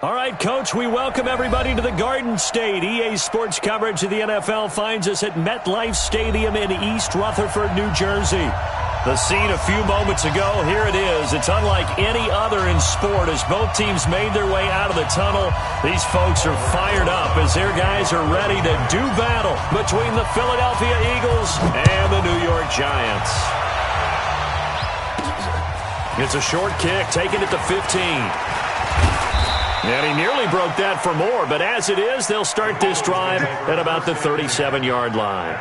All right, Coach, we welcome everybody to the Garden State. EA Sports coverage of the NFL finds us at MetLife Stadium in East Rutherford, New Jersey. The scene a few moments ago, here it is. It's unlike any other in sport as both teams made their way out of the tunnel. These folks are fired up as their guys are ready to do battle between the Philadelphia Eagles and the New York Giants. It's a short kick, taken at the 15. And he nearly broke that for more, but as it is, they'll start this drive at about the 37-yard line.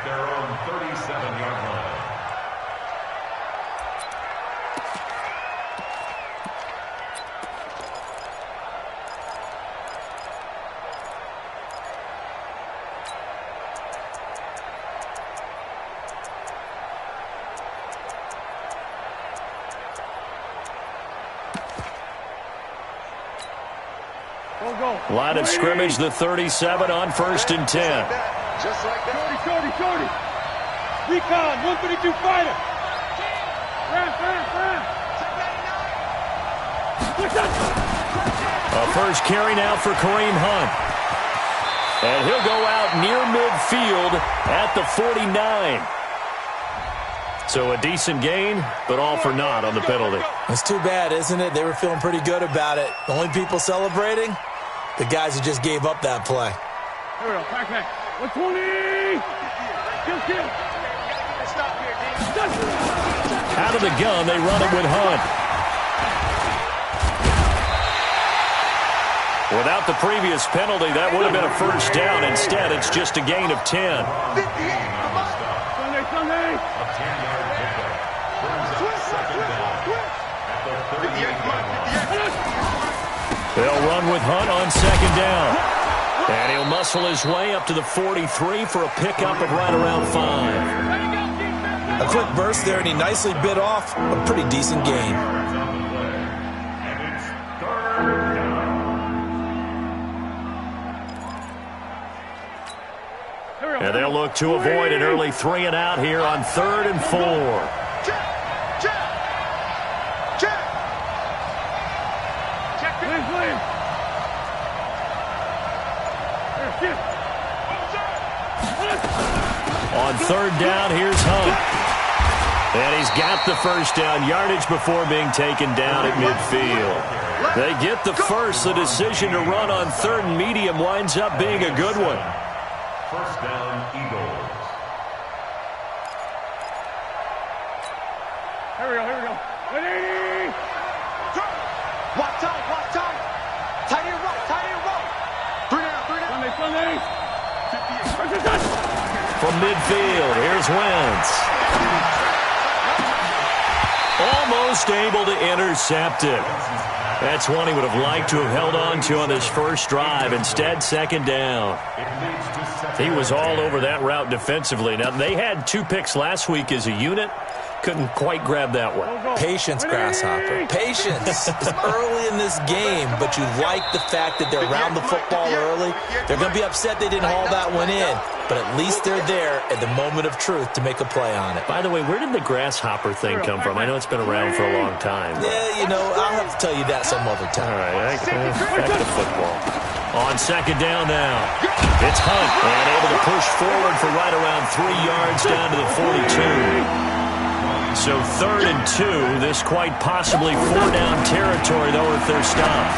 Line of scrimmage, the 37 on 1st and 10. Just like that. Shorty. Recon, 132 fighter. A first carry now for Kareem Hunt. And he'll go out near midfield at the 49. So a decent gain, but all for naught on the penalty. It's too bad, isn't it? They were feeling pretty good about it. The only people celebrating? The guys who just gave up that play. Here we go. Back. 120. Kill. Out of the gun, they run it with Hunt. Without the previous penalty, that would have been a first down. Instead, it's just a gain of 10. Sunday. They'll run with Hunt on 2nd down. And he'll muscle his way up to the 43 for a pickup of right around 5. A quick burst there, and he nicely bit off a pretty decent gain. And they'll look to avoid an early 3 and out here on 3rd and 4. On 3rd down, here's Hunt. And he's got the first down yardage before being taken down at midfield. They get the first. The decision to run on 3rd and medium winds up being a good one. First down, Eagles. Here we go. 180. Walk tight. Tight and roll. 3 down. Sunday. From midfield, here's Wentz. Almost able to intercept it. That's one he would have liked to have held on to on this first drive. Instead, 2nd down. He was all over that route defensively. Now, they had 2 picks last week as a unit. Couldn't quite grab that one. Patience, Grasshopper. Patience is early in this game, but you like the fact that they're around the football early. They're going to be upset they didn't haul that one in, but at least they're there at the moment of truth to make a play on it. By the way, where did the grasshopper thing come from? I know it's been around for a long time. Yeah, I'll have to tell you that some other time. All right, back to football. On 2nd down now. It's Hunt, and able to push forward for right around 3 yards down to the 42. So 3rd and 2, this quite possibly 4-down territory, though, if they're stopped.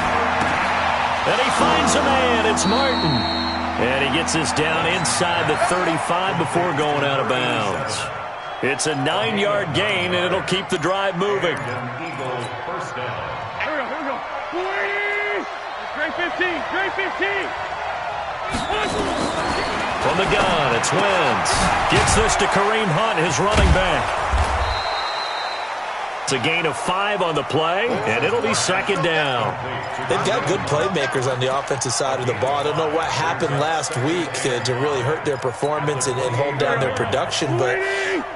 And he finds a man. It's Martin. And he gets us down inside the 35 before going out of bounds. It's a 9-yard gain, and it'll keep the drive moving. Eagles, first down. Here we go. 40. Great 15. From the gun, it's Wentz. Gets this to Kareem Hunt, his running back. It's a gain of 5 on the play, and it'll be 2nd down. They've got good playmakers on the offensive side of the ball. I don't know what happened last week to really hurt their performance and hold down their production, but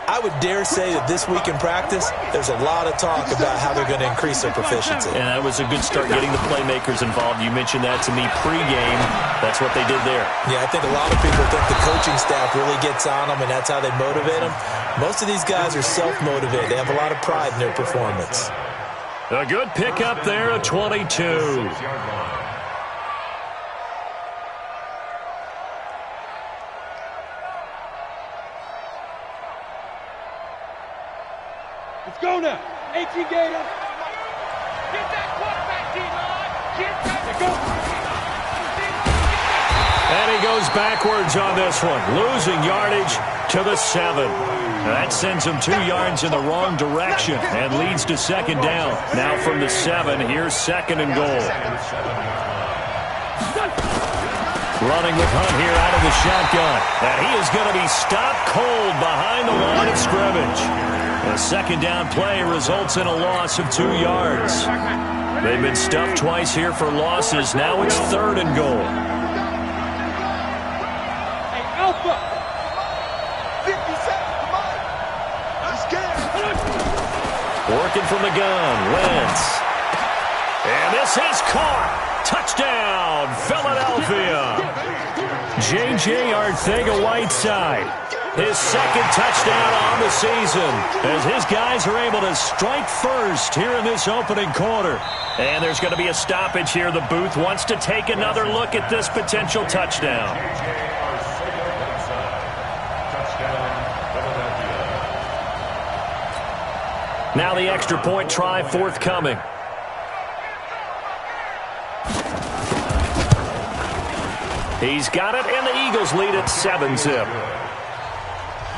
I would dare say that this week in practice, there's a lot of talk about how they're going to increase their proficiency. And that was a good start getting the playmakers involved. You mentioned that to me pregame. That's what they did there. Yeah, I think a lot of people think the coaching staff really gets on them, and that's how they motivate them. Most of these guys are self-motivated. They have a lot of pride in their performance. A good pickup there at 22. Let's go now. H.E. Gator. Get that quarterback, D-line. Get that. Go. And he goes backwards on this one, losing yardage to the 7. That sends him 2 yards in the wrong direction and leads to second down. Now from the 7, here's second and goal. Running with Hunt here out of the shotgun. And he is going to be stopped cold behind the line of scrimmage. A second down play results in a loss of 2 yards. They've been stuffed twice here for losses. Now it's third and goal. Hey, Alpha. 57, come on. Let's get it. Working from the gun, Wentz. And this is caught. Touchdown, Philadelphia. J.J. Arcega-Whiteside. His second touchdown on the season as his guys are able to strike first here in this opening quarter. And there's going to be a stoppage here. The booth wants to take another look at this potential touchdown. Now the extra point try forthcoming. He's got it, and the Eagles lead at 7-zip.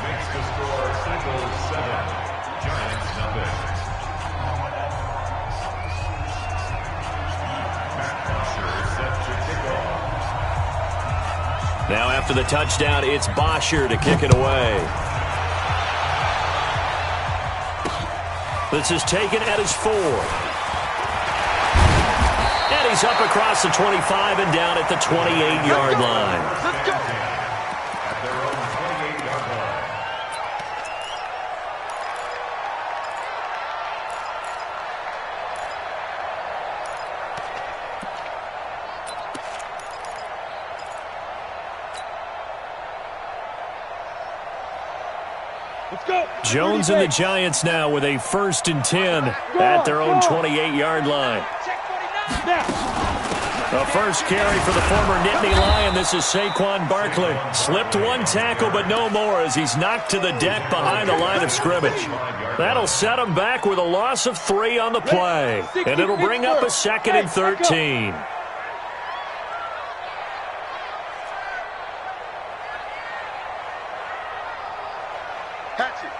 Makes the score Eagles 7, Giants nothing. Matt Bosher set to kick off. Now after the touchdown, it's Bosher to kick it away. This is taken at his 4. And he's up across the 25 and down at the 28-yard line. Let's go. At their own 28-yard line. Let's go. Jones and the Giants now with a 1st and 10 at their own 28-yard line. The first carry for the former Nittany Lion. This is Saquon Barkley. Slipped one tackle, but no more as he's knocked to the deck behind the line of scrimmage. That'll set him back with a loss of 3 on the play. And it'll bring up a 2nd and 13. Hatchet.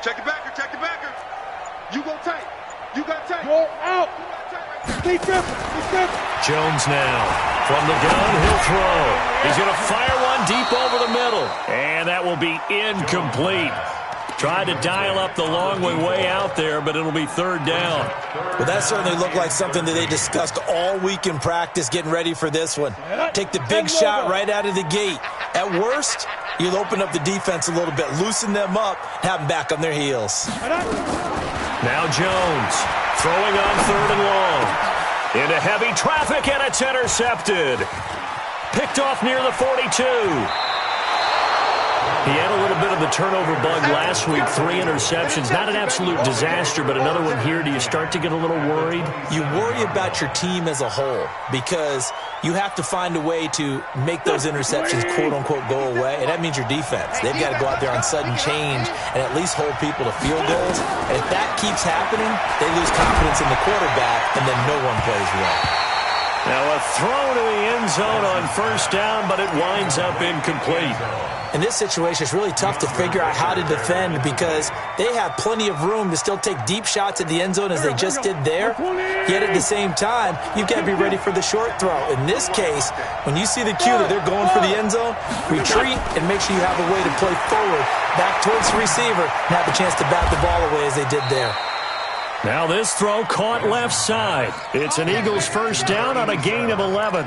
Check the backer. You go tight. You got tight. Go out. Keep him. Jones now. From the gun, he'll throw. He's going to fire one deep over the middle. And that will be incomplete. Tried to dial up the long way out there, but it'll be 3rd down. Well, that certainly looked like something that they discussed all week in practice, getting ready for this one. Take the big shot right out of the gate. At worst, you'll open up the defense a little bit, loosen them up, have them back on their heels. Now Jones throwing on 3rd and long. Into heavy traffic, and it's intercepted. Picked off near the 42. He had a little bit of the turnover bug last week, 3 interceptions. Not an absolute disaster, but another one here. Do you start to get a little worried? You worry about your team as a whole because you have to find a way to make those interceptions, quote-unquote, go away, and that means your defense. They've got to go out there on sudden change and at least hold people to field goals. And if that keeps happening, they lose confidence in the quarterback, and then no one plays well. Now a throw to the end zone on 1st down, but it winds up incomplete. In this situation, it's really tough to figure out how to defend because they have plenty of room to still take deep shots at the end zone as they just did there. Yet at the same time, you've got to be ready for the short throw. In this case, when you see the cue that they're going for the end zone, retreat and make sure you have a way to play forward, back towards the receiver, and have a chance to bat the ball away as they did there. Now this throw caught left side. It's an Eagles 1st down on a gain of 11.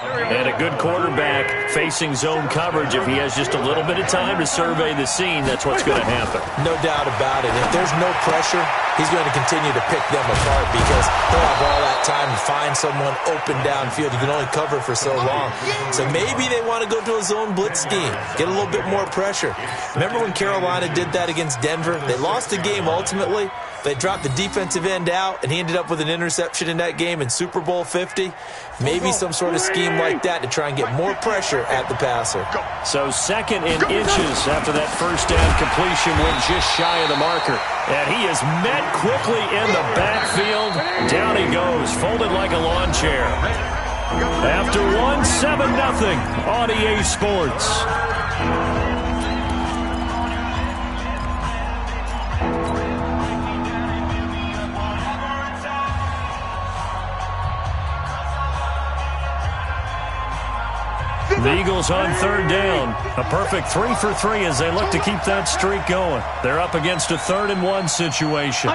And a good quarterback facing zone coverage. If he has just a little bit of time to survey the scene, that's what's going to happen. No doubt about it. If there's no pressure, he's going to continue to pick them apart because he'll have all that time to find someone open downfield. You can only cover for so long. So maybe they want to go to a zone blitz scheme, get a little bit more pressure. Remember when Carolina did that against Denver? They lost the game ultimately. They dropped the defensive end out, and he ended up with an interception in that game in Super Bowl 50. Maybe some sort of scheme like that to try and get more pressure pressure at the passer. So 2nd and inches after that first down completion went just shy of the marker. And he is met quickly in the backfield. Down he goes, folded like a lawn chair. After 1, 7-0 on EA Sports. The Eagles on 3rd down. A perfect 3 for 3 as they look to keep that streak going. They're up against a 3rd and 1 situation.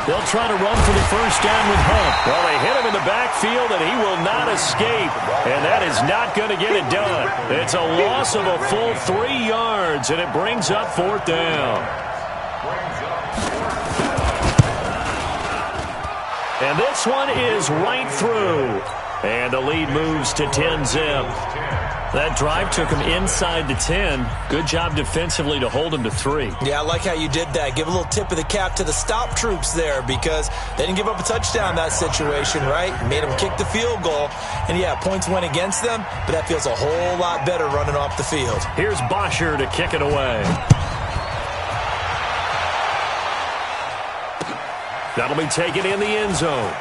They'll try to run for the first down with Hunt. Well, they hit him in the backfield, and he will not escape. And that is not going to get it done. It's a loss of a full 3 yards, and it brings up 4th down. And this one is right through. And the lead moves to 10-zip. That drive took him inside the 10. Good job defensively to hold him to 3. Yeah, I like how you did that. Give a little tip of the cap to the stop troops there because they didn't give up a touchdown in that situation, right? Made them kick the field goal. And, yeah, points went against them, but that feels a whole lot better running off the field. Here's Bosher to kick it away. That'll be taken in the end zone.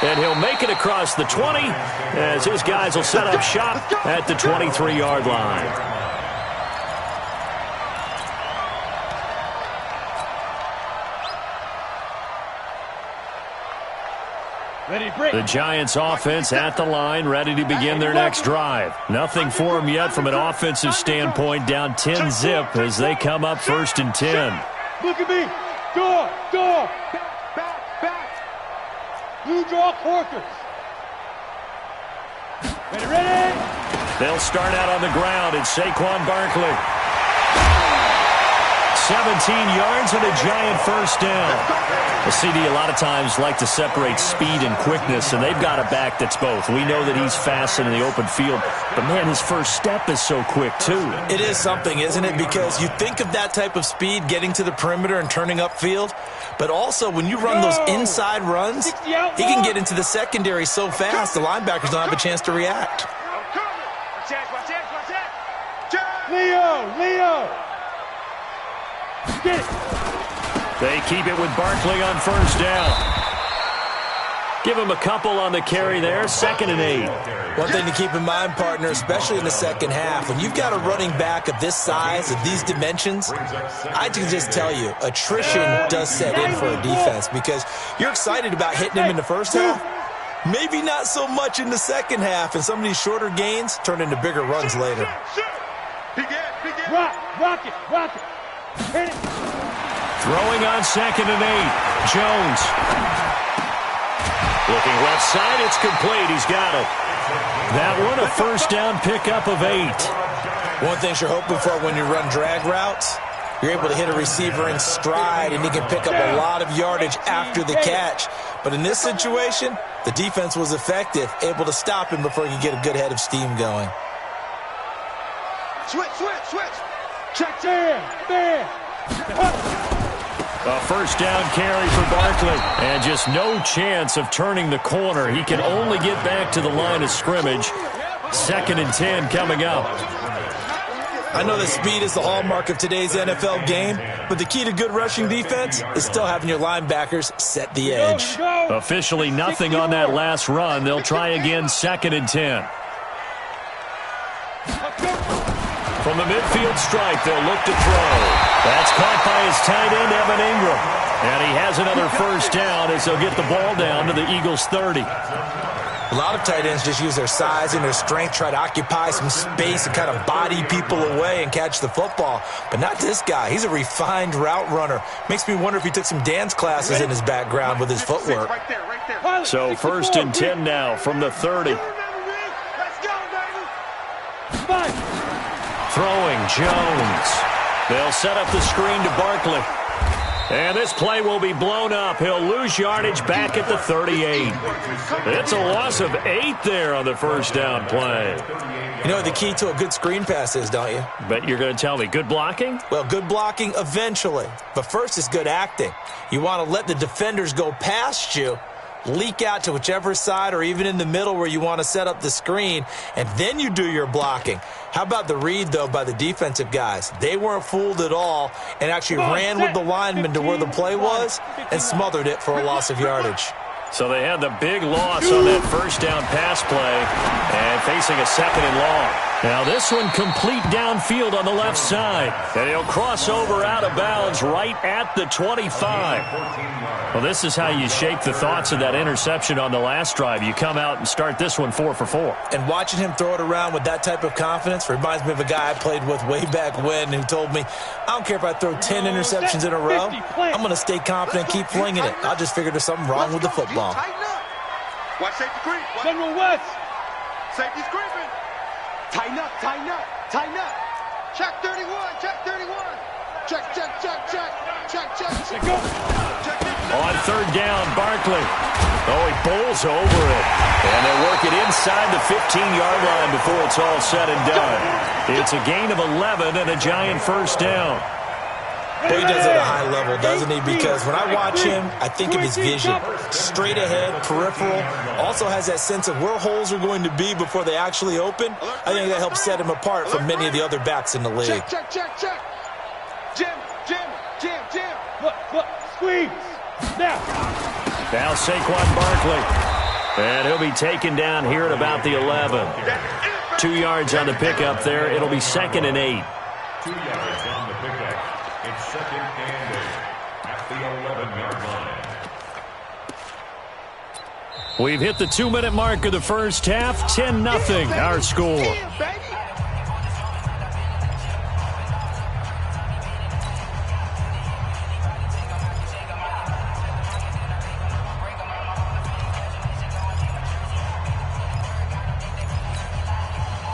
And he'll make it across the 20 as his guys will set up shop at the 23-yard line. The Giants offense at the line, ready to begin their next drive. Nothing for them yet from an offensive standpoint, down 10-zip as they come up 1st and 10. Look at me. Door. Back. Blue draw quarters. Ready. They'll start out on the ground. It's Saquon Barkley. 17 yards and a giant first down. The CD a lot of times like to separate speed and quickness, and they've got a back that's both. We know that he's fast in the open field, but, man, his first step is so quick, too. It is something, isn't it? Because you think of that type of speed getting to the perimeter and turning upfield, but also when you run those inside runs, he can get into the secondary so fast the linebackers don't have a chance to react. Leo. Get it. They keep it with Barkley on first down. Give him a couple on the carry there, 2nd and 8. One thing to keep in mind, partner, especially in the second half, when you've got a running back of this size, of these dimensions, I can just tell you, attrition does set in for a defense because you're excited about hitting him in the first half. Maybe not so much in the second half, and some of these shorter gains turn into bigger runs later. Rock it. Hit it. Throwing on 2nd and 8. Jones. Looking left side, it's complete. He's got it. That one, a first down pickup of 8. One thing you're hoping for when you run drag routes, you're able to hit a receiver in stride, and he can pick up a lot of yardage after the catch. But in this situation, the defense was effective, able to stop him before he could get a good head of steam going. Switch. Check there. A first down carry for Barkley. And just no chance of turning the corner. He can only get back to the line of scrimmage. 2nd and 10 coming up. I know that speed is the hallmark of today's NFL game, but the key to good rushing defense is still having your linebackers set the edge. Officially nothing on that last run. They'll try again, 2nd and 10. From the midfield stripe, they'll look to throw. That's caught by his tight end, Evan Ingram. And he has another first down as they'll get the ball down to the Eagles' 30. A lot of tight ends just use their size and their strength, try to occupy some space and kind of body people away and catch the football. But not this guy. He's a refined route runner. Makes me wonder if he took some dance classes in his background with his footwork. So 1st and 10 now from the 30. Throwing Jones. They'll set up the screen to Barkley. And this play will be blown up. He'll lose yardage back at the 38. It's a loss of 8 there on the first down play. You know what the key to a good screen pass is, don't you? But you're going to tell me good blocking? Well, good blocking eventually. But first is good acting. You want to let the defenders go past you, leak out to whichever side or even in the middle where you want to set up the screen, and then you do your blocking. How about the read, though, by the defensive guys? They weren't fooled at all and actually ran with the lineman to where the play was and smothered it for a loss of yardage. So they had the big loss on that first down pass play and facing a 2nd and long. Now this one complete downfield on the left side. And he'll cross over out of bounds right at the 25. Well, this is how you shape the thoughts of that interception on the last drive. You come out and start this one 4 for 4. And watching him throw it around with that type of confidence reminds me of a guy I played with way back when who told me, I don't care if I throw 10 interceptions in a row. I'm going to stay confident, keep flinging it. I just figured there's something wrong with the football. Watch safety creep. General West. Safety's creeping. Tighten up, tighten up, tighten up. Check 31, check 31. Check, check, check, check. Check, check, check. Go. Check it. On 3rd down, Barkley. Oh, he bowls over it. And they work it inside the 15-yard line before it's all said and done. It's a gain of 11 and a Giant first down. Well, he does it at a high level, doesn't he? Because when I watch him, I think of his vision. Straight ahead, peripheral. Also has that sense of where holes are going to be before they actually open. I think that helps set him apart from many of the other backs in the league. Check, check, check, check. Jim, Jim, Jim, Jim. Look, squeeze. Now Saquon Barkley. And he'll be taken down here at about the 11. 2 yards on the pickup there. It'll be 2nd and 8. 2 yards on the pickup. It's 2nd and 8 at the 11-yard line. We've hit the 2-minute mark of the first half. 10-0 our score.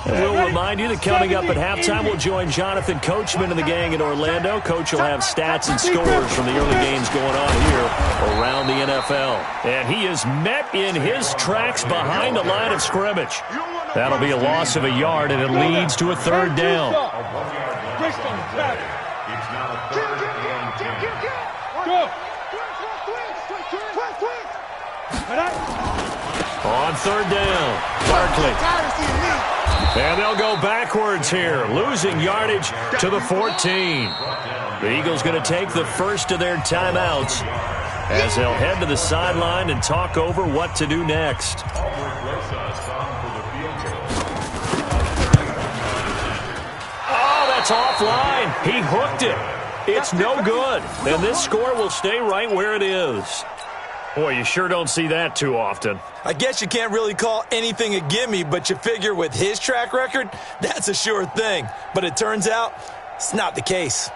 We'll remind you that coming up at halftime, we'll join Jonathan Coachman and the gang in Orlando. Coach will have stats and scores from the early games going on here around the NFL. And he is met in his tracks behind the line of scrimmage. That'll be a loss of a yard, and it leads to a 3rd down. It's now 3rd and 10. Go. On 3rd down, Barkley. And they'll go backwards here, losing yardage to the 14. The Eagles going to take the first of their timeouts as they'll head to the sideline and talk over what to do next. Oh, that's offline. He hooked it. It's no good. And this score will stay right where it is. Boy, you sure don't see that too often. I guess you can't really call anything a gimme, but you figure with his track record, that's a sure thing. But it turns out it's not the case.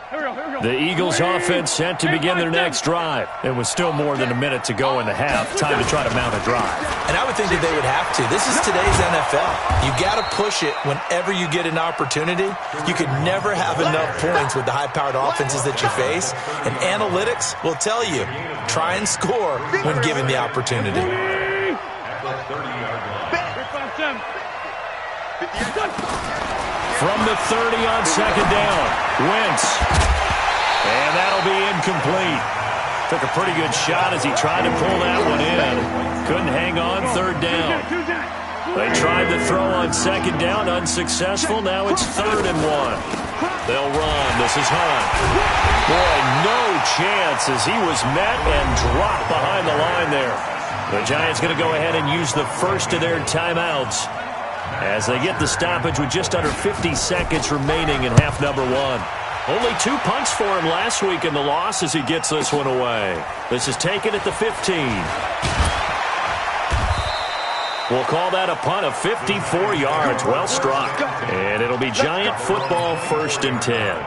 The Eagles offense set to begin their next drive. It was still more than a minute to go in the half. Time to try to mount a drive. And I would think that they would have to. This is today's NFL. You got to push it whenever you get an opportunity. You could never have enough points with the high-powered offenses that you face. And analytics will tell you, try and score when given the opportunity. From the 30 on 2nd down, Wentz. And that'll be incomplete. Took a pretty good shot as he tried to pull that one in. Couldn't hang on 3rd down. They tried to throw on 2nd down, unsuccessful. Now it's 3rd and 1. They'll run. This is Hunt. Boy, no chance as he was met and dropped behind the line there. The Giants going to go ahead and use the first of their timeouts as they get the stoppage with just under 50 seconds remaining in half number 1. Only 2 punts for him last week in the loss as he gets this one away. This is taken at the 15. We'll call that a punt of 54 yards. Well struck. And it'll be Giant football 1st and 10.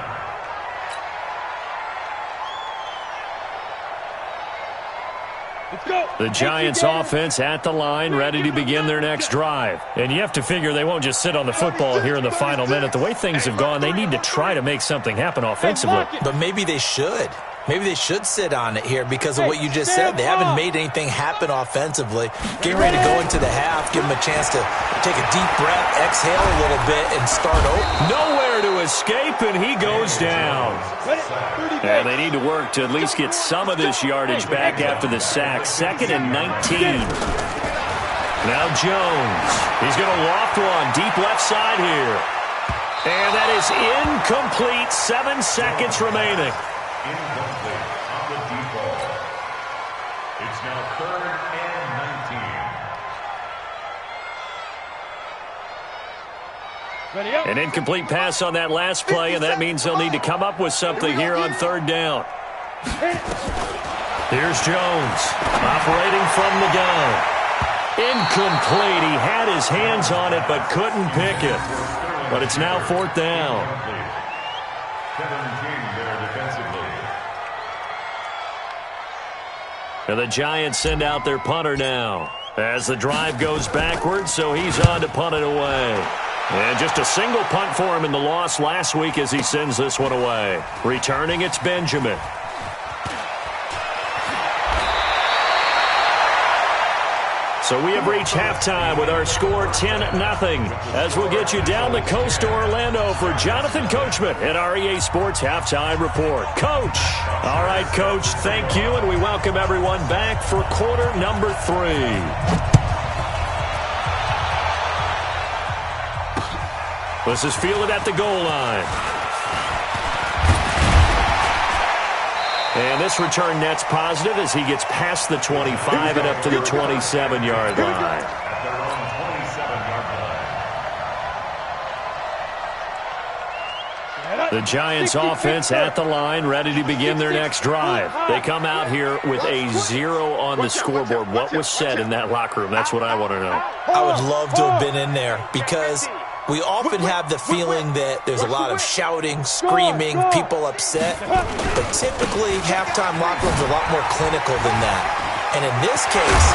Let's go. The Giants offense at the line, ready to begin their next drive. And you have to figure they won't just sit on the football here in the final minute. The way things have gone, they need to try to make something happen offensively. But maybe they should. Maybe they should sit on it here because of what you just said. They haven't made anything happen offensively. Getting ready to go into the half, give them a chance to take a deep breath, exhale a little bit, and start over. Nowhere to escape, and he goes down. And they need to work to at least get some of this yardage back after the sack. 2nd and 19. Now Jones. He's going to loft one deep left side here. And that is incomplete. 7 seconds remaining. Incomplete on the deep ball. It's now 3rd and 19. Ready up. An incomplete pass on that last play, and that means they'll need to come up with something here on 3rd down. Here's Jones, operating from the gun. Incomplete. He had his hands on it, but couldn't pick it. But it's now 4th down. 17 there defensively. And the Giants send out their punter now as the drive goes backwards, so he's on to punt it away. And just a single punt for him in the loss last week as he sends this one away. Returning, it's Benjamin. So we have reached halftime with our score 10-0 as we'll get you down the coast to Orlando for Jonathan Coachman at our EA Sports Halftime Report. Coach. All right, Coach, thank you, and we welcome everyone back for quarter number 3. This is fielded at the goal line. And this return net's positive as he gets past the 25 and up to the 27-yard line. At their own 27-yard line. The Giants offense at the line, ready to begin their next drive. They come out here with a 0 on the scoreboard. What was said in that locker room? That's what I want to know. I would love to have been in there because we often have the feeling that there's a lot of shouting, screaming, people upset. But typically, halftime locker rooms are a lot more clinical than that. And in this case,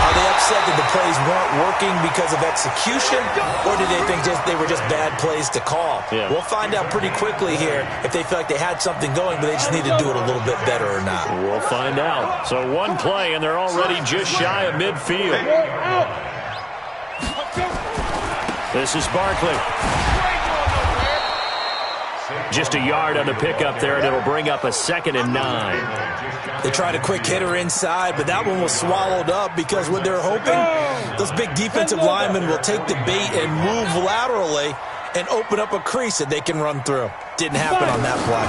are they upset that the plays weren't working because of execution? Or did they think they were just bad plays to call? Yeah. We'll find out pretty quickly here if they feel like they had something going, but they just need to do it a little bit better or not. We'll find out. So one play, and they're already just shy of midfield. This is Barkley. Just a yard on the pickup there, and it'll bring up a 2nd and 9. They tried a quick hitter inside, but that one was swallowed up because what they're hoping, those big defensive linemen will take the bait and move laterally and open up a crease that they can run through. Didn't happen on that play.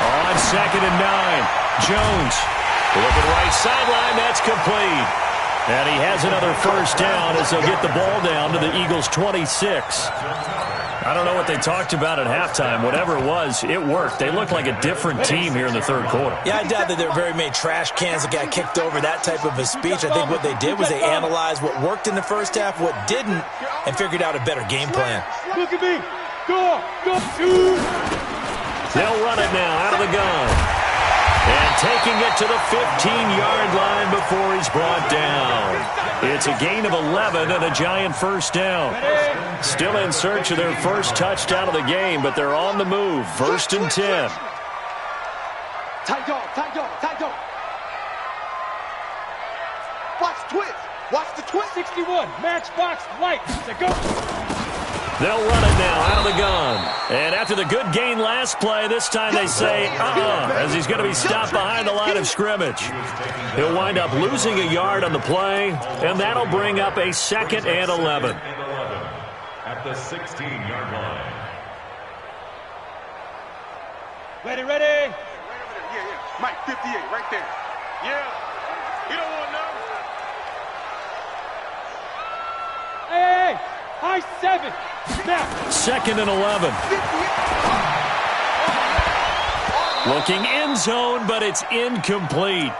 On 2nd and 9, Jones looking right sideline. That's complete. And he has another first down as they'll get the ball down to the Eagles' 26. I don't know what they talked about at halftime. Whatever it was, it worked. They looked like a different team here in the 3rd quarter. Yeah, I doubt that there were very many trash cans that got kicked over, that type of a speech. I think what they did was they analyzed what worked in the first half, what didn't, and figured out a better game plan. Look at me. Go. 2. They'll run it now out of the gun. And taking it to the 15-yard line before he's brought down. It's a gain of 11 and a Giant first down. Still in search of their first touchdown of the game, but they're on the move. 1st and 10. Tight dog. Watch the twist. Watch the twist. 61. Matchbox light. Go. They'll run it now out of the gun. And after the good gain last play, this time they say, as he's going to be stopped behind the line of scrimmage. He'll wind up losing a yard on the play, and that'll bring up a 2nd and 11. At the 16-yard line. Ready. Yeah. Mike, 58, right there. Yeah. You don't want to know. Hey. High 7. Now. 2nd and 11. Looking end zone, but it's incomplete.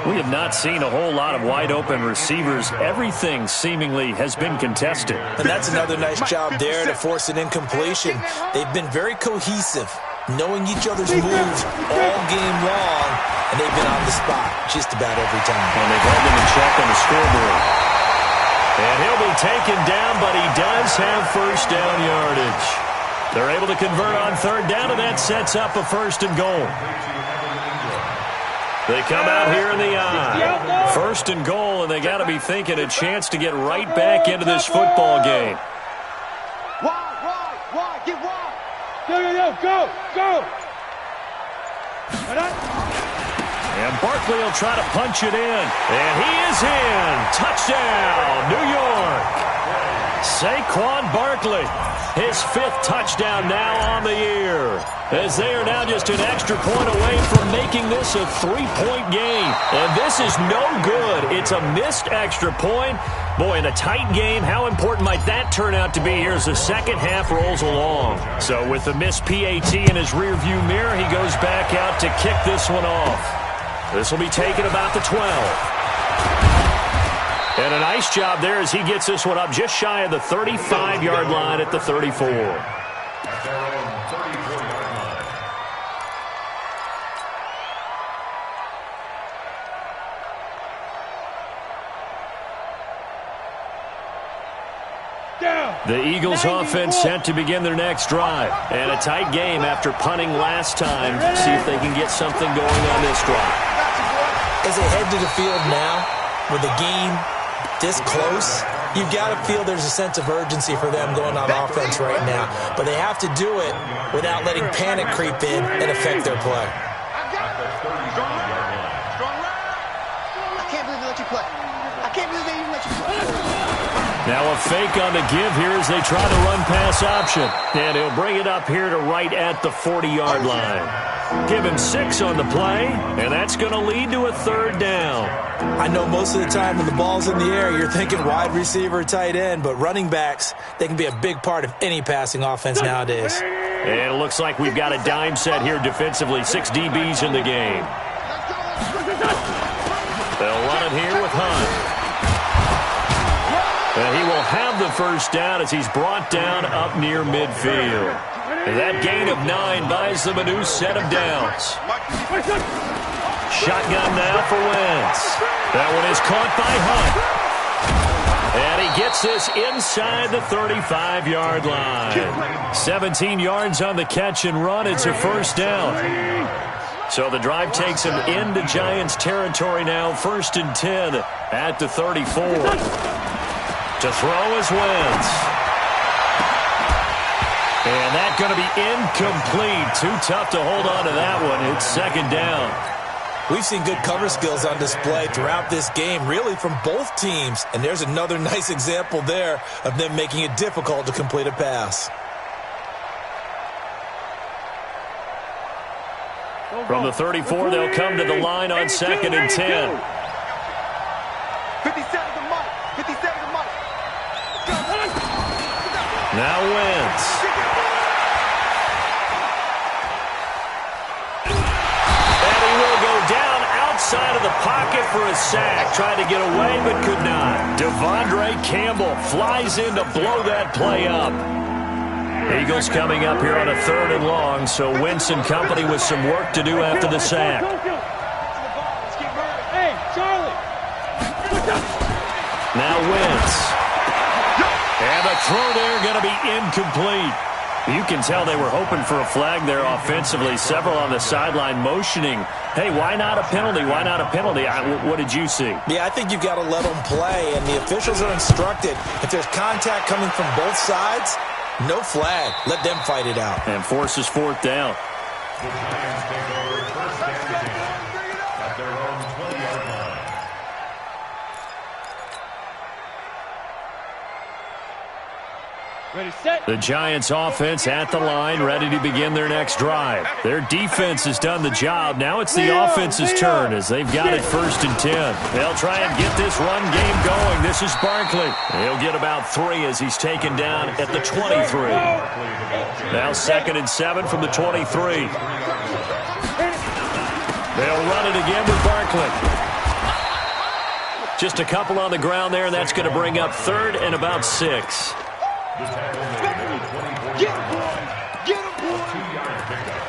We have not seen a whole lot of wide-open receivers. Everything seemingly has been contested. And that's another nice job there to force an incompletion. They've been very cohesive. knowing each other's moves all game long, and they've been on the spot just about every time. And they've held them in check on the scoreboard. And he'll be taken down, but he does have first down yardage. They're able to convert on third down, and that sets up a 1st and goal. They come out here in the eye. 1st and goal, and they got to be thinking a chance to get right back into this football game. Wide, get wide. Go. And Barkley will try to punch it in. And he is in. Touchdown, New York. Saquon Barkley, his 5th touchdown now on the year, as they are now just an extra point away from making this a 3-point game. And this is no good. It's a missed extra point. Boy, in a tight game, how important might that turn out to be here as the second half rolls along? So with the missed PAT in his rearview mirror, he goes back out to kick this one off. This will be taken about the 12. And a nice job there as he gets this one up just shy of the 35-yard line at the 34. At their own 34-yard line. The Eagles offense set to begin their next drive. And a tight game after punting last time. See if they can get something going on this drive. As they head to the field now, with the game this close, you've got to feel there's a sense of urgency for them going on offense right now. But they have to do it without letting panic creep in and affect their play. I can't believe they let you play. I can't believe they even let you play. Now a fake on the give here as they try the run-pass option. And he'll bring it up here to right at the 40-yard line. Give him 6 on the play, and that's going to lead to a 3rd down. I know most of the time when the ball's in the air, you're thinking wide receiver, tight end, but running backs, they can be a big part of any passing offense nowadays. And it looks like we've got a dime set here defensively. 6 DBs in the game. They'll run it here with Hunt. And he will have the first down as he's brought down up near midfield. And that gain of 9 buys them a new set of downs. Shotgun now for Wentz. That one is caught by Hunt. And he gets this inside the 35-yard line. 17 yards on the catch and run. It's a first down. So the drive takes him into Giants territory now. 1st and 10 at the 34. To throw is Wentz. And that's going to be incomplete. Too tough to hold on to that one. It's 2nd down. We've seen good cover skills on display throughout this game, really from both teams. And there's another nice example there of them making it difficult to complete a pass. From the 34, they'll come to the line on 2nd and 10. 57 to Mike. 57 to Mike. Now Wentz. And he will go down outside of the pocket for a sack. Tried to get away, but could not. Devondre Campbell flies in to blow that play up. Eagles coming up here on a 3rd and long, so Wentz and company with some work to do after the sack. Hey, Charlie. Now Wentz. And the throw there going to be incomplete. You can tell they were hoping for a flag there offensively. Several on the sideline motioning. Hey, why not a penalty? Why not a penalty? What did you see? Yeah, I think you've got to let them play, and the officials are instructed. If there's contact coming from both sides, no flag. Let them fight it out. And forces 4th down. The Giants take over 1st and 10 at their own 20-yard line. Ready, set. The Giants offense at the line, ready to begin their next drive. Their defense has done the job. Now it's the offense's turn as they've got it 1st and 10. They'll try and get this run game going. This is Barkley. He'll get about 3 as he's taken down at the 23. Now 2nd and 7 from the 23. They'll run it again with Barkley. Just a couple on the ground there, and that's going to bring up 3rd and about 6. The tackle made at the 24. Get him, boy. 2-yard pickup.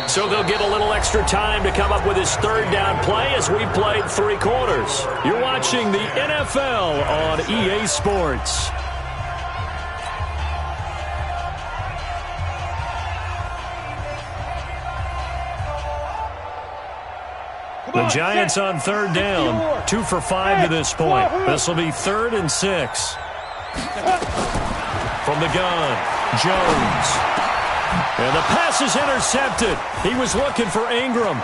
So they'll get a little extra time to come up with his third down play as we played 3 quarters. You're watching the NFL on EA Sports. The Giants on third down, 2 for 5 to this point. This will be 3rd and 6. From the gun, Jones. And the pass is intercepted. He was looking for Ingram.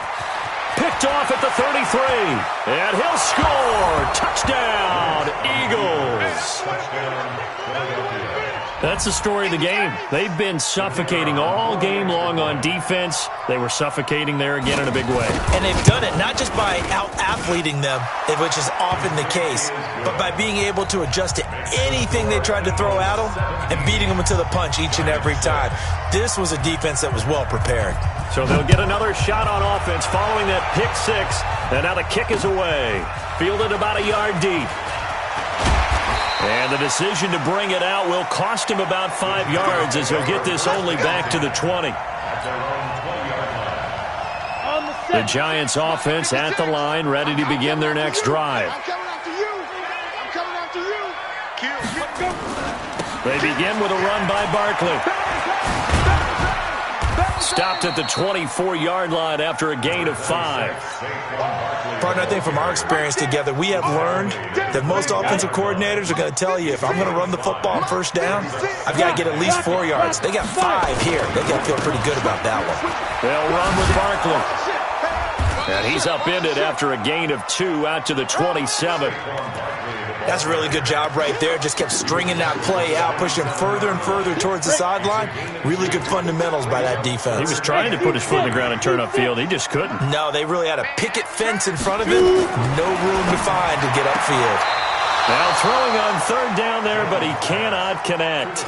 Picked off at the 33. And he'll score. Touchdown, Eagles. That's the story of the game. They've been suffocating all game long on defense. They were suffocating there again in a big way. And they've done it not just by out-athleting them, which is often the case, but by being able to adjust to anything they tried to throw at them and beating them to the punch each and every time. This was a defense that was well prepared. So they'll get another shot on offense following that pick 6. And now the kick is away. Fielded about a yard deep. And the decision to bring it out will cost him about 5 yards as he'll get this only back to the 20. The Giants offense at the line, ready to begin their next drive. I'm coming after you. I'm coming after you. They begin with a run by Barkley. Stopped at the 24-yard line after a gain of 5. Partner, I think from our experience together, we have learned that most offensive coordinators are going to tell you, if I'm going to run the football on first down, I've got to get at least 4 yards. They got 5 here. They got to feel pretty good about that one. They'll run with Barkley. And he's upended after a gain of 2 out to the 27. That's a really good job right there. Just kept stringing that play out, pushing further and further towards the sideline. Really good fundamentals by that defense. He was trying to put his foot in the ground and turn upfield. He just couldn't. No, they really had a picket fence in front of him. No room to find to get upfield. Now throwing on third down there, but he cannot connect.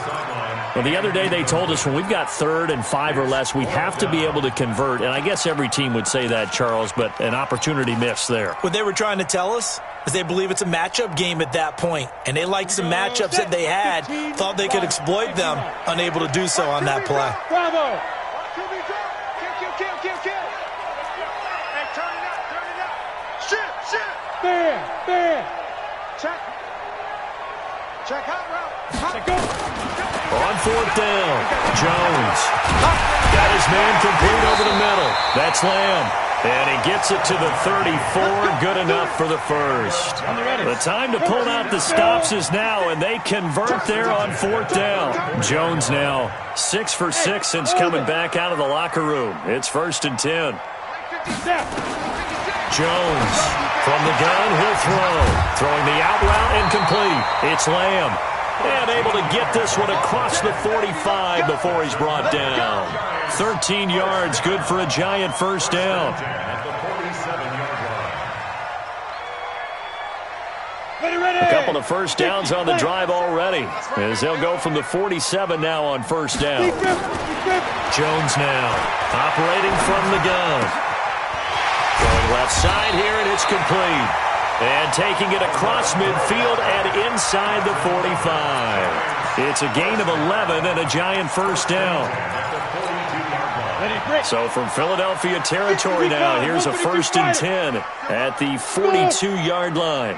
Well, the other day they told us when we've got 3rd and 5 or less, we have to be able to convert. And I guess every team would say that, Charles, but an opportunity missed there. What they were trying to tell us is they believe it's a matchup game at that point. And they liked some matchups that they had, thought they could exploit them, unable to do so on that play. Bravo. Kill. Hey, turn it up. Shit. Fair. Check hot route. Let go. On 4th down, Jones. Got his man complete over the middle. That's Lamb. And he gets it to the 34. Good enough for the first. The time to pull out the stops is now, and they convert there on 4th down. Jones now 6 for 6 since coming back out of the locker room. It's 1st and 10. Jones from the gun, he'll throw. Throwing the out route and complete. It's Lamb. And able to get this one across the 45 before he's brought down. 13 yards, good for a Giant first down. A couple of first downs on the drive already, as they'll go from the 47 now on first down. Jones now operating from the gun. Going left side here, and it's complete. And taking it across midfield and inside the 45. It's a gain of 11 and a Giant first down. So from Philadelphia territory now, here's a 1st and 10 at the 42-yard line.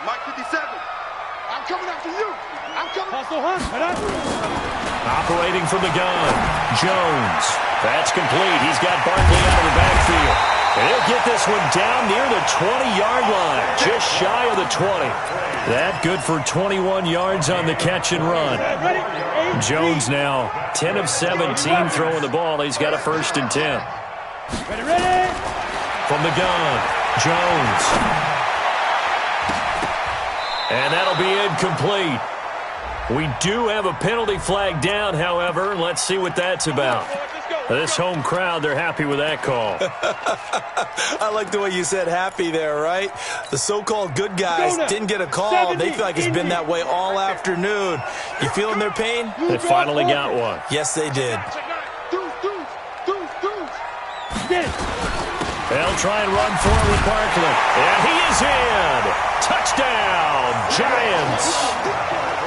Mike 57. I'm coming after you. Operating from the gun, Jones. That's complete. He's got Barkley out of the backfield. And he'll get this one down near the 20-yard line, just shy of the 20. That good for 21 yards on the catch and run. Jones now 10 of 17 throwing the ball. He's got a 1st and 10. From the gun, Jones. And that'll be incomplete. We do have a penalty flag down, however. Let's see what that's about. This home crowd, they're happy with that call. I like the way you said happy there, right? The so-called good guys didn't get a call. They feel like it's been that way all afternoon. You feeling their pain? They finally got one. Yes, they did. They'll try and run forward with Barkley. And he is in. Touchdown, Giants.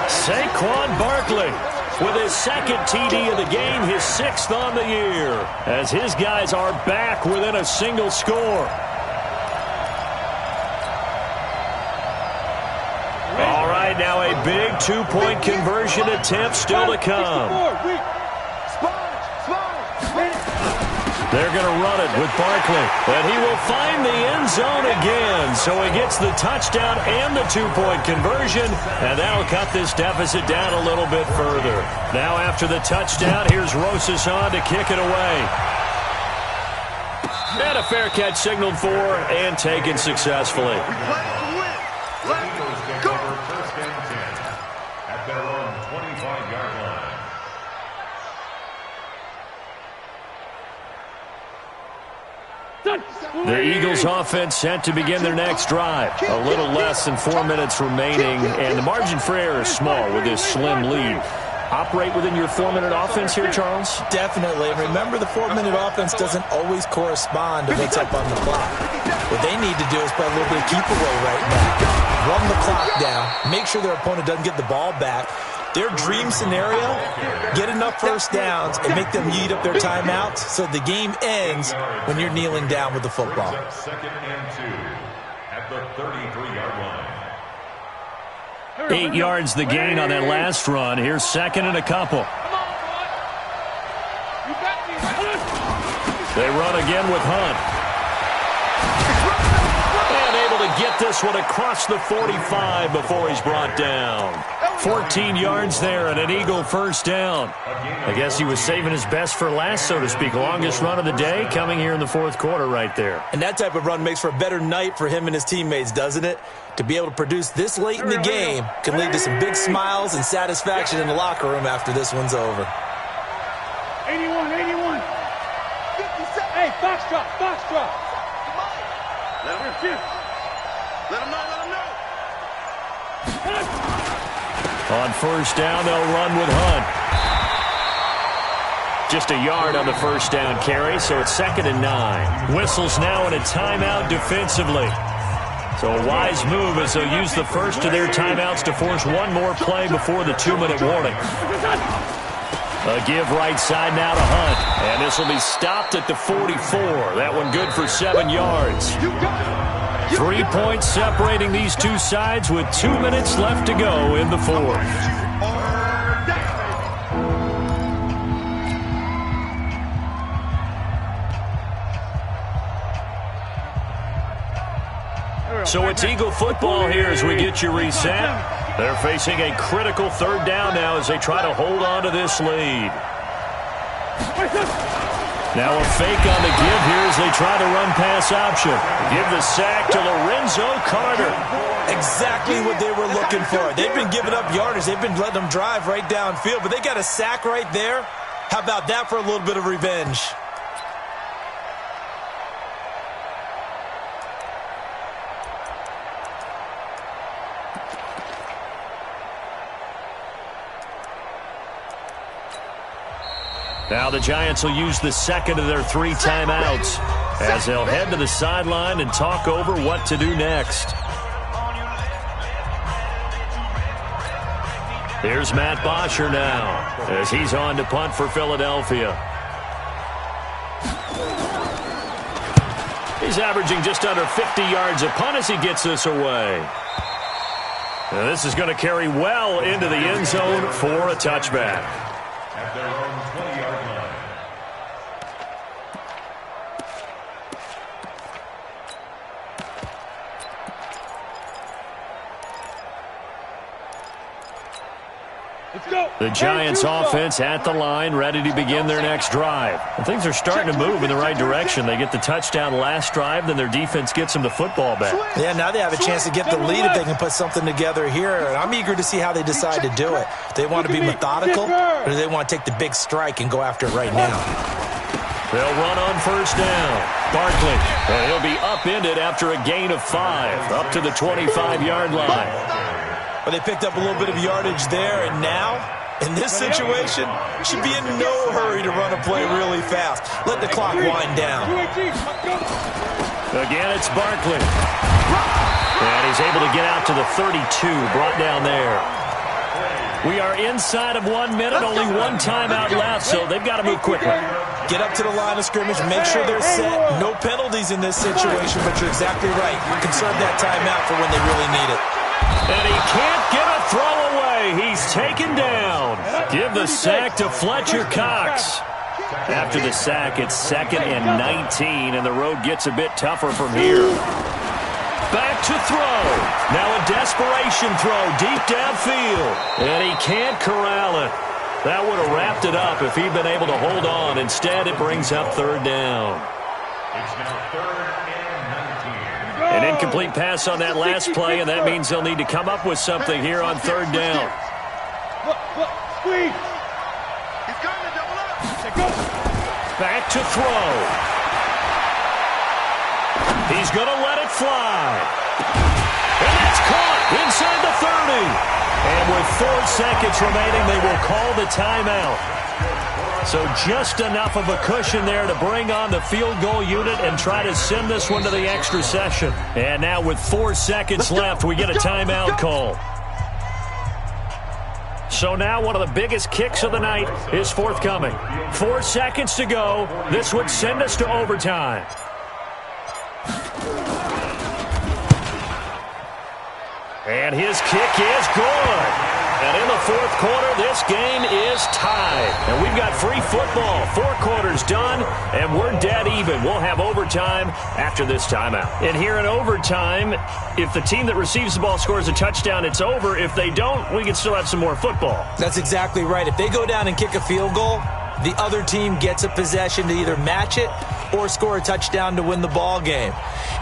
Saquon Barkley. with his second TD of the game, his 6th on the year, as his guys are back within a single score. All right, now a big two-point conversion attempt still to come. They're going to run it with Barkley, and he will find the end zone again. So he gets the touchdown and the two-point conversion, and that'll cut this deficit down a little bit further. Now after the touchdown, here's Rosas on to kick it away. And a fair catch signaled for and taken successfully. At their own 25-yard line. The Eagles offense set to begin their next drive. A little less than 4 minutes remaining, and the margin for error is small with this slim lead. Operate within your 4-minute offense here, Charles? Definitely. Remember, the 4-minute offense doesn't always correspond to what's up on the clock. What they need to do is play a little bit of keep away right now. Run the clock down. Make sure their opponent doesn't get the ball back. Their dream scenario, get enough first downs and make them eat up their timeouts so the game ends when you're kneeling down with the football. 2nd and 2 at the 33-yard line. 8 yards the gain on that last run. Here's 2nd and a couple. They run again with Hunt. And able to get this one across the 45 before he's brought down. 14 yards there and an Eagle first down. I guess he was saving his best for last, so to speak. Longest run of the day coming here in the 4th quarter right there. And that type of run makes for a better night for him and his teammates, doesn't it? To be able to produce this late in the game can lead to some big smiles and satisfaction in the locker room after this one's over. 81, 81. Hey, box drop, box drop. Let him know, let him know. On first down, they'll run with Hunt. Just a yard on the first down carry, so it's 2nd and 9. Whistles now in a timeout defensively. So a wise move as they'll use the first of their timeouts to force one more play before the 2-minute warning. A give right side now to Hunt. And this will be stopped at the 44. That one good for 7 yards. 3 points separating these two sides with 2 minutes left to go in the 4th. So it's Eagle football here as we get you reset. They're facing a critical 3rd down now as they try to hold on to this lead. Now a fake on the give here as they try to run pass option. Give the sack to Lorenzo Carter. Exactly what they were looking for. They've been giving up yardage. They've been letting them drive right downfield, but they got a sack right there. How about that for a little bit of revenge? Now the Giants will use the 2nd of their 3 timeouts as they'll head to the sideline and talk over what to do next. Here's Matt Bosher now as he's on to punt for Philadelphia. He's averaging just under 50 yards a punt as he gets this away. Now this is going to carry well into the end zone for a touchback. At their own 20-yard line. The Giants offense at the line, ready to begin their next drive. And things are starting to move in the right direction. They get the touchdown last drive, then their defense gets them the football back. Yeah, now they have a chance to get the lead if they can put something together here. And I'm eager to see how they decide to do it. Do they want to be methodical, or do they want to take the big strike and go after it right now? They'll run on first down. Barkley, and he'll be upended after a gain of 5, up to the 25-yard line. Well, they picked up a little bit of yardage there, and now, in this situation, should be in no hurry to run a play really fast. Let the clock wind down. Again, it's Barkley. And he's able to get out to the 32, brought down there. We are inside of 1 minute, only one timeout left, so they've got to move quickly. Get up to the line of scrimmage, make sure they're set. No penalties in this situation, but you're exactly right. Conserve that timeout for when they really need it. And he can't get a throw away. He's taken down. Give the sack to Fletcher Cox. After the sack, it's 2nd and 19, and the road gets a bit tougher from here. Back to throw. Now a desperation throw deep downfield. And he can't corral it. That would have wrapped it up if he'd been able to hold on. Instead, it brings up 3rd down. It's now 3rd and 19. An incomplete pass on that last play, and that means they'll need to come up with something here on 3rd down. Squeeze. He's going to double up. Back to throw. He's going to let it fly. And that's caught inside the 30. And with 4 seconds remaining, they will call the timeout. So just enough of a cushion there to bring on the field goal unit and try to send this one to the extra session. And now with 4 seconds left, we get a timeout call. So now one of the biggest kicks of the night is forthcoming. 4 seconds to go. This would send us to overtime. And his kick is good. And in the 4th quarter, this game is tied. And we've got free football. 4 quarters done, and we're dead even. We'll have overtime after this timeout. And here in overtime, if the team that receives the ball scores a touchdown, it's over. If they don't, we can still have some more football. That's exactly right. If they go down and kick a field goal, the other team gets a possession to either match it or score a touchdown to win the ball game.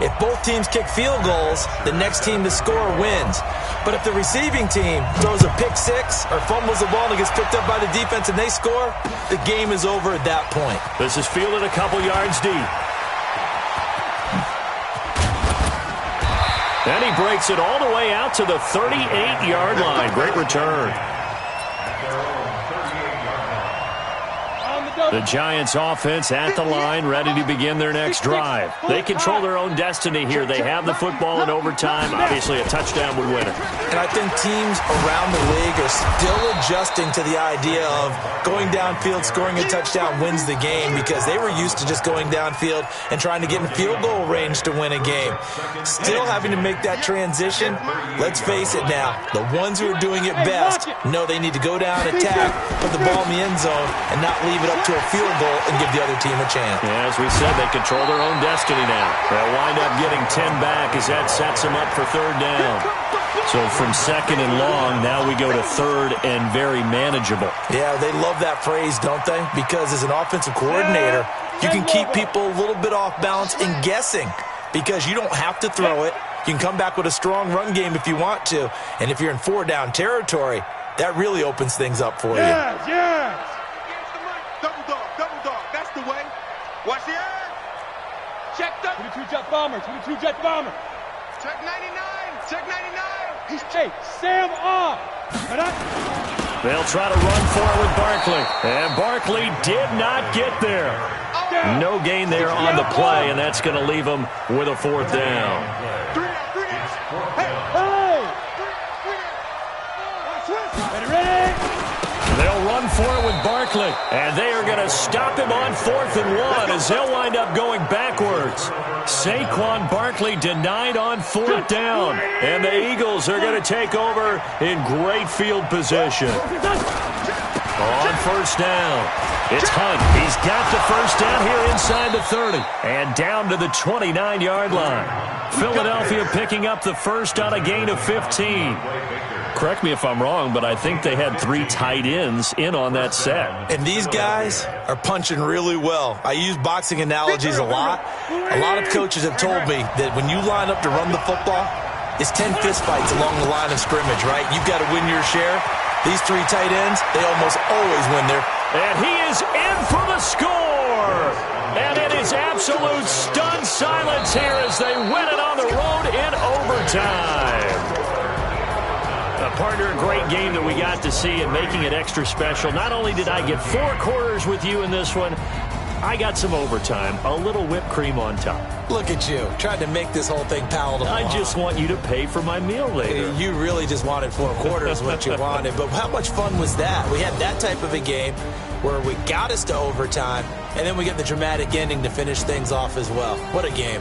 If both teams kick field goals, the next team to score wins. But if the receiving team throws a pick six or fumbles the ball and it gets picked up by the defense and they score, the game is over at that point. This is fielded a couple yards deep. And he breaks it all the way out to the 38-yard line. Great return. The Giants offense at the line, ready to begin their next drive. They control their own destiny here. They have the football in overtime. Obviously, a touchdown would win it. And I think teams around the league are still adjusting to the idea of going downfield, scoring a touchdown wins the game, because they were used to just going downfield and trying to get in field goal range to win a game. Still having to make that transition. Let's face it now, the ones who are doing it best know they need to go down, attack, put the ball in the end zone, and not leave it up to a field goal and give the other team a chance. Yeah, as we said, they control their own destiny now. They'll wind up getting 10 back as that sets them up for 3rd down. So from 2nd and long, now we go to 3rd and very manageable. Yeah, they love that phrase, don't they? Because as an offensive coordinator, you can keep people a little bit off balance and guessing, because you don't have to throw it. You can come back with a strong run game if you want to. And if you're in 4-down territory, that really opens things up for you. Yes. Double dog, that's the way. Watch the eye. Check the 22 jet bomber, 22 jet bomber. check 99, check 99. Hey, Sam off. They'll try to run for it with Barkley. And Barkley did not get there. No gain there on the play, and that's going to leave them with a 4th down. They'll run for it with Barkley, and they are going to stop him on 4th and 1 as they'll wind up going backwards. Saquon Barkley denied on 4th down, and the Eagles are going to take over in great field position. On 1st down, it's Hunt. He's got the 1st down here inside the 30 and down to the 29-yard line. Philadelphia picking up the 1st on a gain of 15. Correct me if I'm wrong, but I think they had 3 tight ends in on that set. And these guys are punching really well. I use boxing analogies a lot. A lot of coaches have told me that when you line up to run the football, it's 10 fistfights along the line of scrimmage, right? You've got to win your share. These 3 tight ends, they almost always win their. And he is in for the score. And it is absolute stunned silence here as they win it on the road in overtime. Partner, a great game that we got to see and making it extra special. Not only did I get 4 quarters with you in this one, I got some overtime, a little whipped cream on top. Look at you, trying to make this whole thing palatable. I just want you to pay for my meal later. You really just wanted 4 quarters what you wanted. But how much fun was that? We had that type of a game where we got us to overtime, and then we get the dramatic ending to finish things off as well. What a game.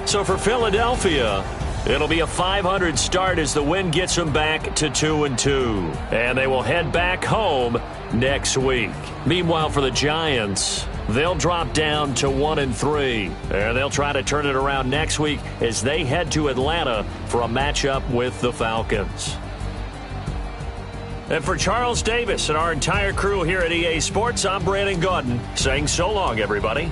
So for Philadelphia, it'll be a .500 start as the win gets them back to 2-2. And they will head back home next week. Meanwhile, for the Giants, they'll drop down to 1-3. And they'll try to turn it around next week as they head to Atlanta for a matchup with the Falcons. And for Charles Davis and our entire crew here at EA Sports, I'm Brandon Gaudin saying so long, everybody.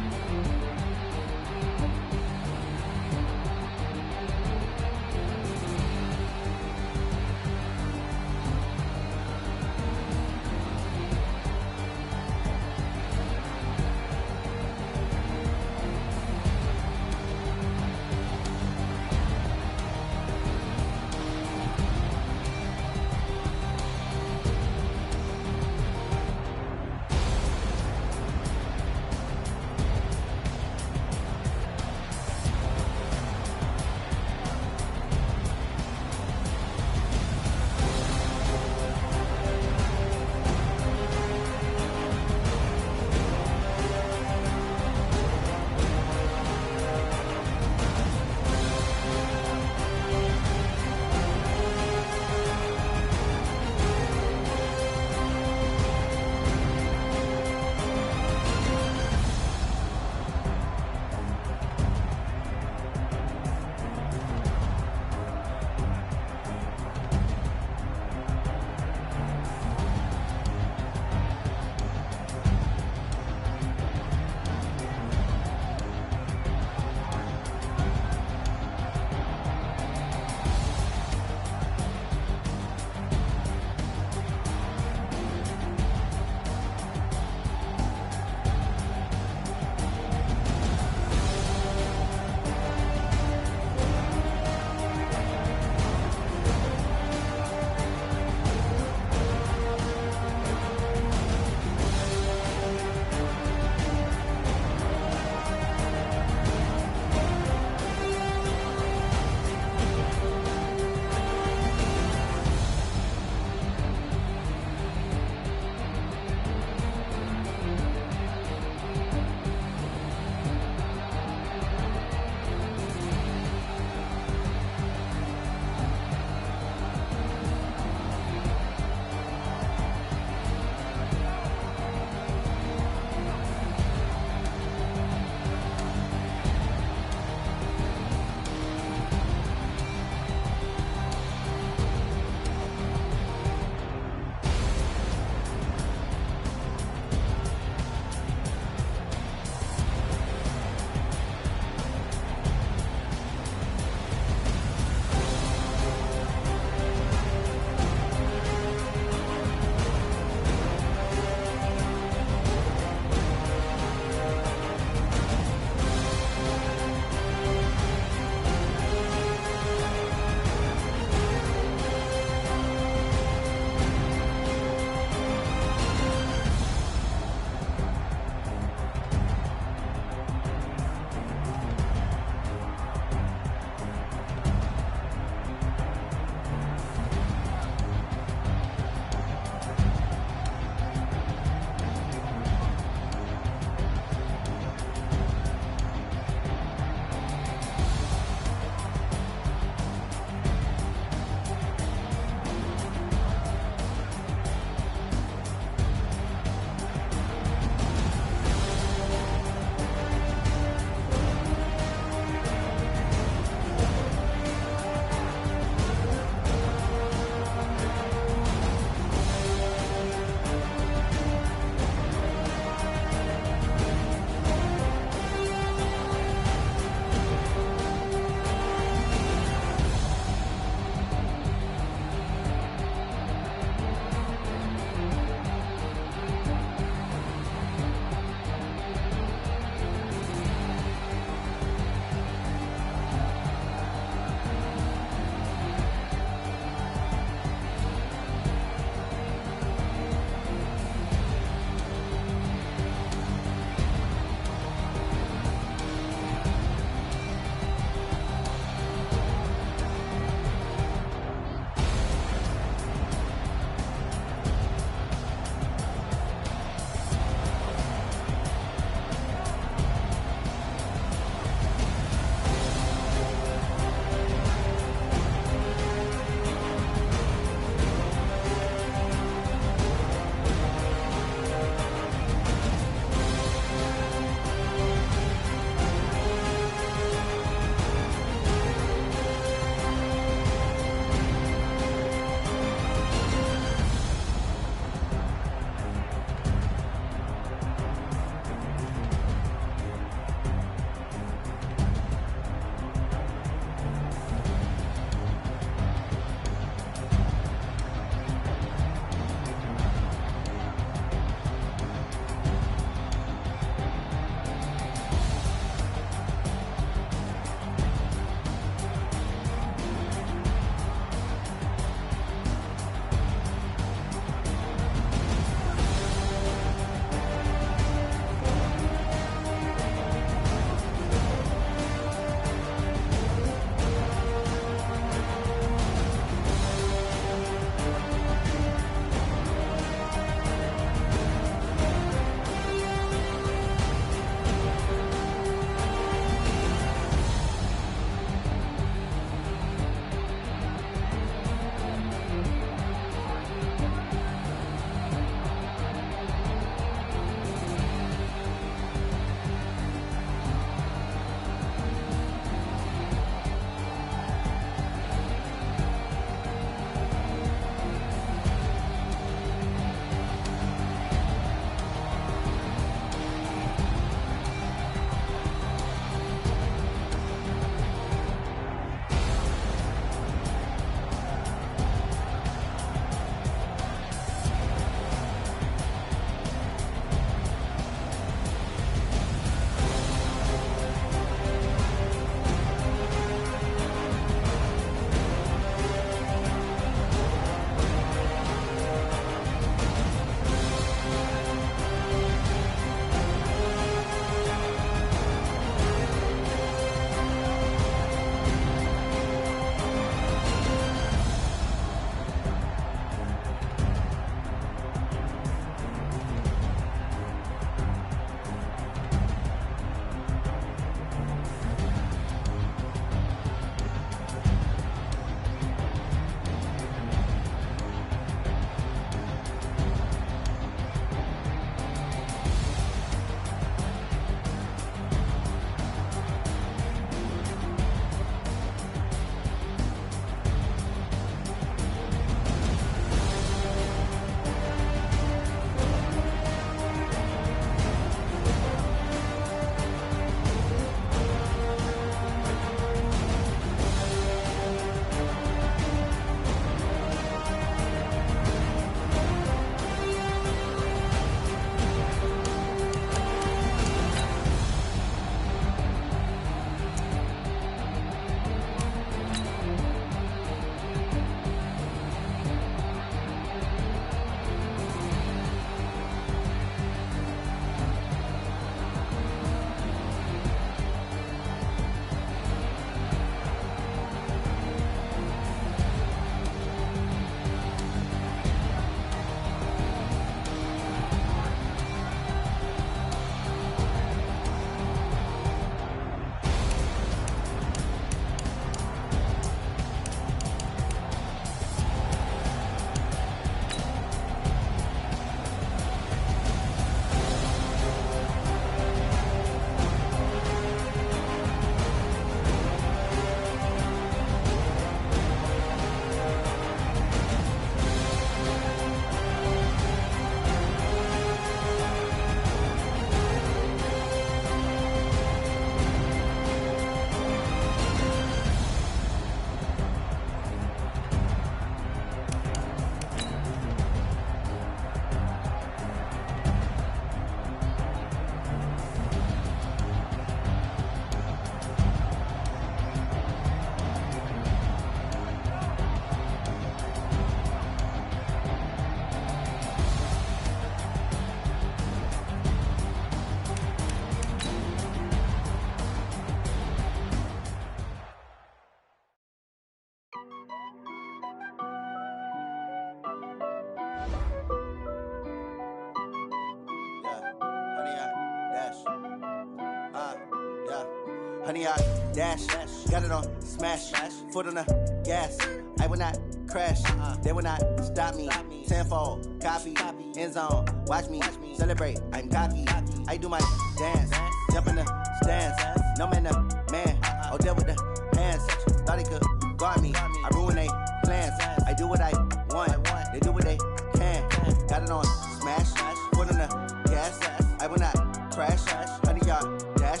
100-yard dash. Got it on smash. Foot on the gas. I will not crash. They will not stop me. Tenfold, copy, end zone. Watch me celebrate. I'm cocky. I do my dance. Jump in the stands. No man, the man. Oh, deal with the hands. Thought he could guard me. I ruin they plans. I do what I want. They do what they can. Got it on smash. Foot on the gas. I will not crash. 100-yard dash.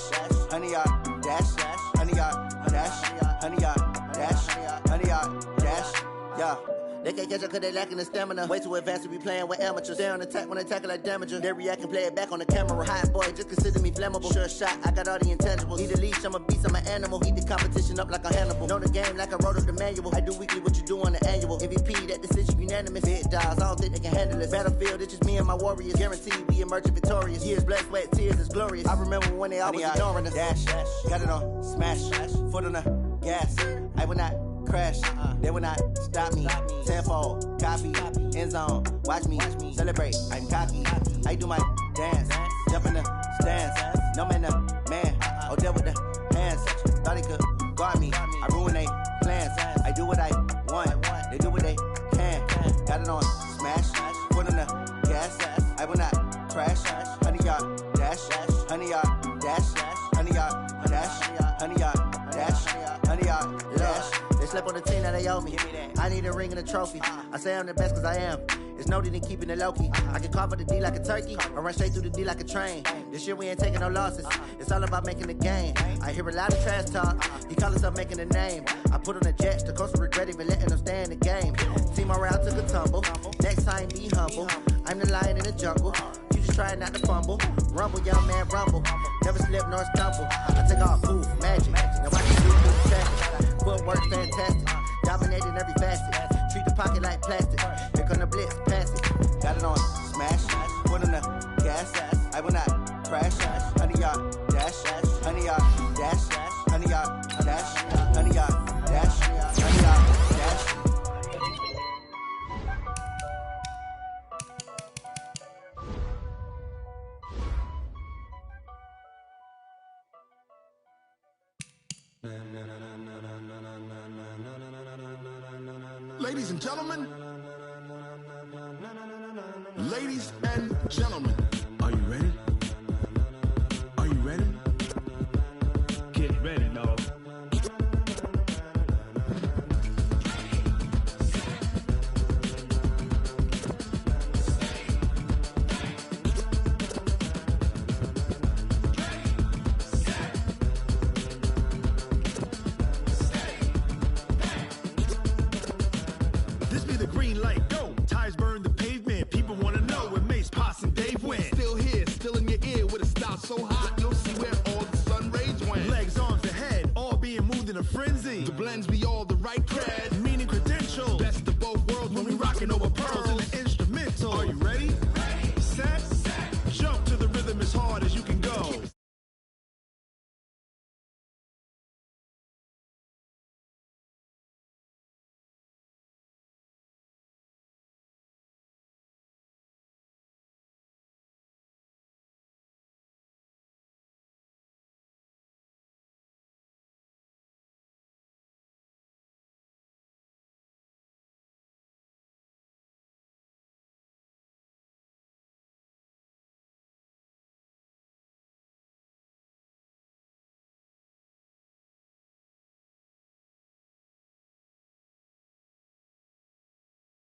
100-yard dash. 100-yard dash. 100-yard dash. 100-yard dash. Yeah. They can't catch up cause they lacking the stamina. Way too advanced to be playing with amateurs. Stay on attack when they tackle like damager. They react and play it back on the camera. Hot boy, just consider me flammable. Sure shot, I got all the intangibles. Need a leash, I'm a beast, I'm an animal. Heat the competition up like a Hannibal. Know the game like I wrote up the manual. I do weekly what you do on the annual. MVP, that decision unanimous. Big dogs, I don't think they can handle this. Battlefield, it's just me and my warriors. Guaranteed we emerging victorious. Years, blood, sweat, tears, it's glorious. I remember when they always ignoring us. Dash, got it on smash. Foot on the gas. I will not crash. They will not stop me. Tenfold, copy, end zone. Watch me celebrate. I'm cocky. I do my dance. Jump in the stands. No man, the man. Oh, deal with the hands. Thought he could guard me. I ruin they plans. I do what I want. They do what they can. Got it on smash. Foot on the gas. I will not crash. 100-yard dash. 100-yard dash. 100-yard dash. 100-yard dash. 100-yard dash. They slept on the team that they owe me. I need a ring and a trophy. I say I'm the best cause I am. It's no need in keeping it low-key. I can carve up the D like a turkey or run straight through the D like a train. This year we ain't taking no losses. It's all about making the game. I hear a lot of trash talk. He call himself making a name. I put on the Jets. The coach will regret even letting them stay in the game. Team morale took a tumble. Next time be humble. I'm the lion in the jungle. You just try not to fumble. Rumble, young man, rumble. Never slip nor stumble. I take off, ooh, magic. Now I can do the traffic. Footwork fantastic. Dominating every facet. Treat the pocket like plastic. Here come the blitz, pass it. Got it on smash. Foot on the gas. I will not crash. 100-yard dash. 100-yard dash. 100-yard dash. 100-yard dash. 100-yard dash. Ladies and gentlemen, ladies and gentlemen, are you ready? Are you ready? Get ready, dog. This be the green light, go. Tires burn the pavement. People want to know where Mace, Poss, and Dave went. Still here, still in your ear with a style so high.